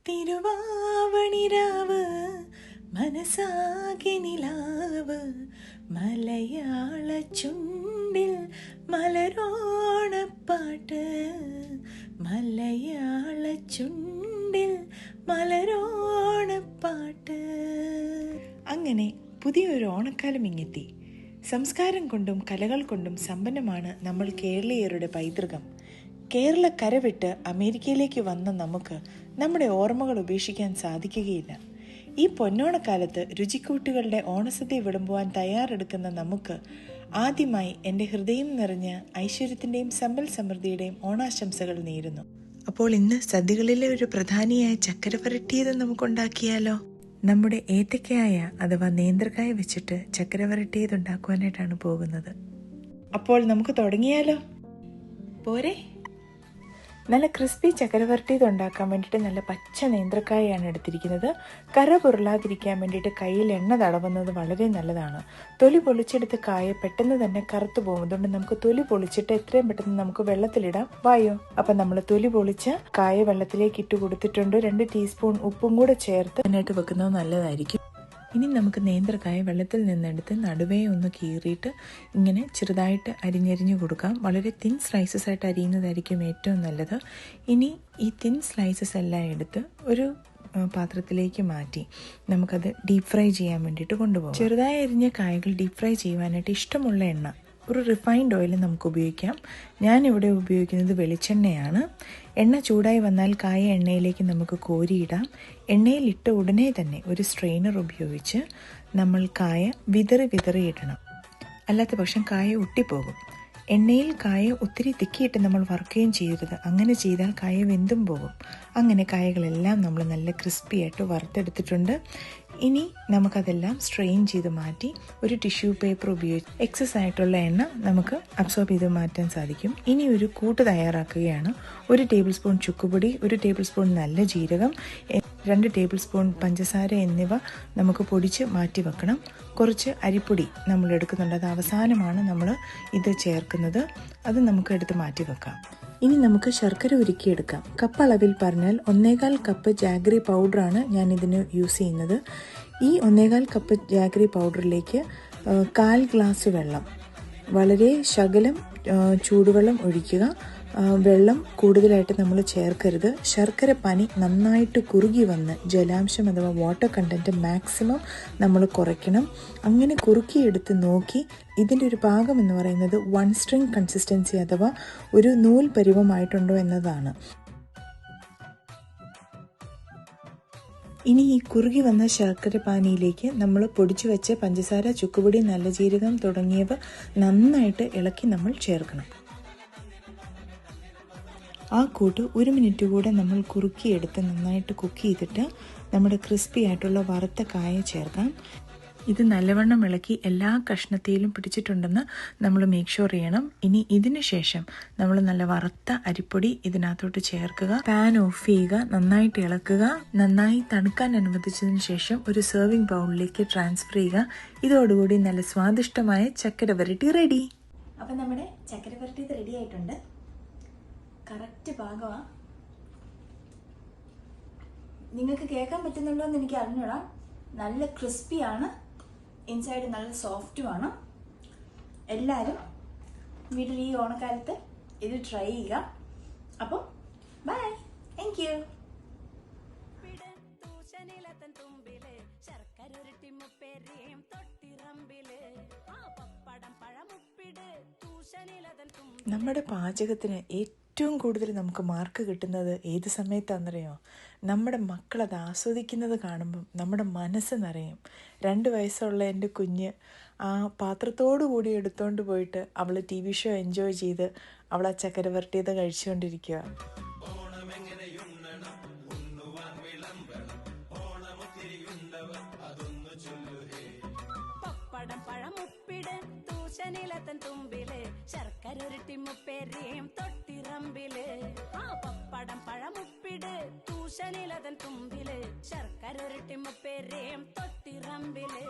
തിരുവാവണിരാവ് മനസാകെ നിലാവ് മലയാള ചുണ്ടിൽ മലരോണപ്പാട്ട് മലയാള ചുണ്ടിൽ മലരോണപ്പാട്ട്. അങ്ങനെ പുതിയൊരു ഓണക്കാലം ഇങ്ങെത്തി. സംസ്കാരം കൊണ്ടും കലകൾ കൊണ്ടും സമ്പന്നമാണ് നമ്മൾ കേരളീയരുടെ പൈതൃകം. കേരളക്കര വിട്ട് അമേരിക്കയിലേക്ക് വന്ന നമുക്ക് നമ്മുടെ ഓർമ്മകൾ ഉപേക്ഷിക്കാൻ സാധിക്കുകയില്ല. ഈ പൊന്നോണക്കാലത്ത് രുചിക്കൂട്ടുകളുടെ ഓണസദ്യ വിളമ്പുവാൻ തയ്യാറെടുക്കുന്ന നമുക്ക് ആദ്യമായി എൻ്റെ ഹൃദയം നിറഞ്ഞ ഐശ്വര്യത്തിൻ്റെയും സമ്പൽ സമൃദ്ധിയുടെയും ഓണാശംസകൾ നേരുന്നു. അപ്പോൾ ഇന്ന് സദ്യകളിലെ ഒരു പ്രധാനിയായ ചക്കര വരട്ടിയത് നമുക്കുണ്ടാക്കിയാലോ? നമ്മുടെ ഏത്തക്കായ അഥവാ നേന്ത്രക്കായ വെച്ചിട്ട് ചക്കര വരട്ടിയത് ഉണ്ടാക്കുവാനായിട്ടാണ് പോകുന്നത്. അപ്പോൾ നമുക്ക് തുടങ്ങിയാലോ? പോരെ? നല്ല ക്രിസ്പി ചക്കര വരട്ടിയത് ഉണ്ടാക്കാൻ വേണ്ടിയിട്ട് നല്ല പച്ച നേന്ത്രക്കായാണ് എടുത്തിരിക്കുന്നത്. കറ പുരളാതിരിക്കാൻ വേണ്ടിയിട്ട് കയ്യിൽ എണ്ണ തടവുന്നത് വളരെ നല്ലതാണ്. തൊലി പൊളിച്ചെടുത്ത് കായ പെട്ടെന്ന് തന്നെ കറുത്തു പോകും. അതുകൊണ്ട് നമുക്ക് തൊലി പൊളിച്ചിട്ട് എത്രയും പെട്ടെന്ന് നമുക്ക് വെള്ളത്തിലിടാം. വായോ. അപ്പം നമ്മൾ തൊലി പൊളിച്ച കായ വെള്ളത്തിലേക്ക് ഇട്ട് കൊടുത്തിട്ടുണ്ട്. 2 ടീസ്പൂൺ ഉപ്പും കൂടെ ചേർത്ത് അതിനായിട്ട് വെക്കുന്നത് നല്ലതായിരിക്കും. ഇനി നമുക്ക് നേന്ത്രക്കായ വെള്ളത്തിൽ നിന്നെടുത്ത് നടുവേ ഒന്ന് കീറിയിട്ട് ഇങ്ങനെ ചെറുതായിട്ട് അരിഞ്ഞരിഞ്ഞ് കൊടുക്കാം. വളരെ തിൻ സ്ലൈസസ് ആയിട്ട് അരിയുന്നതായിരിക്കും ഏറ്റവും നല്ലത്. ഇനി ഈ തിൻ സ്ലൈസസ് എല്ലാം എടുത്ത് ഒരു പാത്രത്തിലേക്ക് മാറ്റി നമുക്കത് ഡീപ് ഫ്രൈ ചെയ്യാൻ വേണ്ടിയിട്ട് കൊണ്ടുപോകാം. ചെറുതായി അരിഞ്ഞ കായകൾ ഡീപ് ഫ്രൈ ചെയ്യുവാനായിട്ട് ഇഷ്ടമുള്ള എണ്ണ, ഒരു റിഫൈൻഡ് ഓയിൽ നമുക്ക് ഉപയോഗിക്കാം. ഞാനിവിടെ ഉപയോഗിക്കുന്നത് വെളിച്ചെണ്ണയാണ്. എണ്ണ ചൂടായി വന്നാൽ കായ എണ്ണയിലേക്ക് നമുക്ക് കോരിയിടാം. എണ്ണയിലിട്ട ഉടനെ തന്നെ ഒരു സ്ട്രെയിനർ ഉപയോഗിച്ച് നമ്മൾ കായ വിതറി ഇടണം. അല്ലാത്ത പക്ഷം കായ ഒട്ടിപ്പോകും. എണ്ണയിൽ കായ ഒത്തിരി തിക്കിയിട്ട് നമ്മൾ വറുക്കുകയും ചെയ്യരുത്. അങ്ങനെ ചെയ്താൽ കായ വെന്തും പോകും. അങ്ങനെ കായകളെല്ലാം നമ്മൾ നല്ല ക്രിസ്പി ആയിട്ട് വറുത്തെടുത്തിട്ടുണ്ട്. ഇനി നമുക്കതെല്ലാം സ്ട്രെയിൻ ചെയ്ത് മാറ്റി ഒരു ടിഷ്യൂ പേപ്പർ ഉപയോഗിച്ച് എക്സസ് ആയിട്ടുള്ള എണ്ണ നമുക്ക് അബ്സോർബ് ചെയ്ത് മാറ്റാൻ സാധിക്കും. ഇനി ഒരു കൂട്ട് തയ്യാറാക്കുകയാണ്. 1 ടേബിൾ സ്പൂൺ ചുക്കുപൊടി, 1 ടേബിൾ സ്പൂൺ നല്ല ജീരകം, 2 ടേബിൾ സ്പൂൺ പഞ്ചസാര എന്നിവ നമുക്ക് പൊടിച്ച് മാറ്റി വെക്കണം. കുറച്ച് അരിപ്പൊടി നമ്മൾ എടുക്കുന്നുണ്ട്. അത് അവസാനമാണ് നമ്മൾ ഇത് ചേർക്കുന്നത്. അത് നമുക്ക് എടുത്ത് മാറ്റി വെക്കാം. ഇനി നമുക്ക് ശർക്കര ഉരുക്കിയെടുക്കാം. കപ്പ് അളവിൽ പറഞ്ഞാൽ 1.25 കപ്പ് ജാഗറി പൗഡറാണ് ഞാൻ ഇതിന് യൂസ് ചെയ്യുന്നത്. ഈ 1.25 കപ്പ് ജാഗറി പൗഡറിലേക്ക് 1/4 ഗ്ലാസ് വെള്ളം, വളരെ ശകലം ചൂടുവെള്ളം ഒഴിക്കുക. വെള്ളം കൂടുതലായിട്ട് നമ്മൾ ചേർക്കരുത്. ശർക്കര പാനി നന്നായിട്ട് കുറുകി വന്ന് ജലാംശം അഥവാ വാട്ടർ കണ്ടൻറ്റ് മാക്സിമം നമ്മൾ കുറയ്ക്കണം. അങ്ങനെ കുറുക്കിയെടുത്ത് നോക്കി ഇതിൻ്റെ ഒരു പാകം എന്ന് പറയുന്നത് 1 സ്ട്രിങ് കൺസിസ്റ്റൻസി അഥവാ ഒരു നൂൽ പരുവമായിട്ടുണ്ടോ എന്നതാണ്. ഇനി ഈ കുറുകി വന്ന ശർക്കര പാനിയിലേക്ക് നമ്മൾ പൊടിച്ചു വെച്ച പഞ്ചസാര, ചുക്കുപൊടി, നല്ല ജീരകം തുടങ്ങിയവ നന്നായിട്ട് ഇളക്കി നമ്മൾ ചേർക്കണം. ആ കൂട്ട് 1 മിനിറ്റ് കൂടെ നമ്മൾ കുറുക്കിയെടുത്ത് നന്നായിട്ട് കുക്ക് ചെയ്തിട്ട് നമ്മുടെ ക്രിസ്പി ആയിട്ടുള്ള വറുത്ത കായ ചേർക്കാം. ഇത് നല്ലവണ്ണം ഇളക്കി എല്ലാ കഷ്ണത്തിലും പിടിച്ചിട്ടുണ്ടെന്ന് നമ്മൾ മേക്ക് ഷുവർ ചെയ്യണം. ഇനി ഇതിന് ശേഷം നമ്മൾ നല്ല വറുത്ത അരിപ്പൊടി ഇതിനകത്തോട്ട് ചേർക്കുക. പാൻ ഓഫ് ചെയ്യുക, നന്നായിട്ട് ഇളക്കുക. നന്നായി തണുക്കാൻ അനുവദിച്ചതിന് ശേഷം ഒരു സെർവിങ് ബൗളിലേക്ക് ട്രാൻസ്ഫർ ചെയ്യുക. ഇതോടുകൂടി നല്ല സ്വാദിഷ്ടമായ ചക്കര വരട്ടി റെഡി. അപ്പം നമ്മുടെ ചക്കര വരട്ടി റെഡി ആയിട്ടുണ്ട്. കറക്റ്റ് പാകമാണ്. നിങ്ങൾക്ക് കേൾക്കാൻ പറ്റുന്നുണ്ടോ എന്ന് എനിക്ക് അറിഞ്ഞൂടാ. നല്ല ക്രിസ്പിയാണ്, ഇൻസൈഡ് നല്ല സോഫ്റ്റുമാണ്. എല്ലാവരും വീട്ടിൽ ഈ ഓണക്കാലത്ത് ഇത് ട്രൈ ചെയ്യുക. അപ്പോൾ ബൈ, താങ്ക് യു. നമ്മുടെ പാചകത്തിന് ഏറ്റവും കൂടുതൽ നമുക്ക് മാർക്ക് കിട്ടുന്നത് ഏത് സമയത്താണെന്നറിയോ? നമ്മുടെ മക്കളത് ആസ്വദിക്കുന്നത് കാണുമ്പം നമ്മുടെ മനസ്സ് നിറയും. 2 വയസ്സുള്ള എൻ്റെ കുഞ്ഞ് ആ പാത്രത്തോടു കൂടി എടുത്തുകൊണ്ട് പോയിട്ട് അവൾ TV ഷോ എൻജോയ് ചെയ്ത് അവൾ ആ ചക്കര വരട്ടിയത് കഴിച്ചുകൊണ്ടിരിക്കുക. ശർക്കരൊരുട്ടി മുപ്പേരിയും തൊട്ടിറമ്പില്, പപ്പടം പഴമുപ്പിട് തൂശനിലതൻ തുമ്പില്, ശർക്കരൊരുട്ടി മുപ്പേരിയും തൊട്ടിറമ്പില്.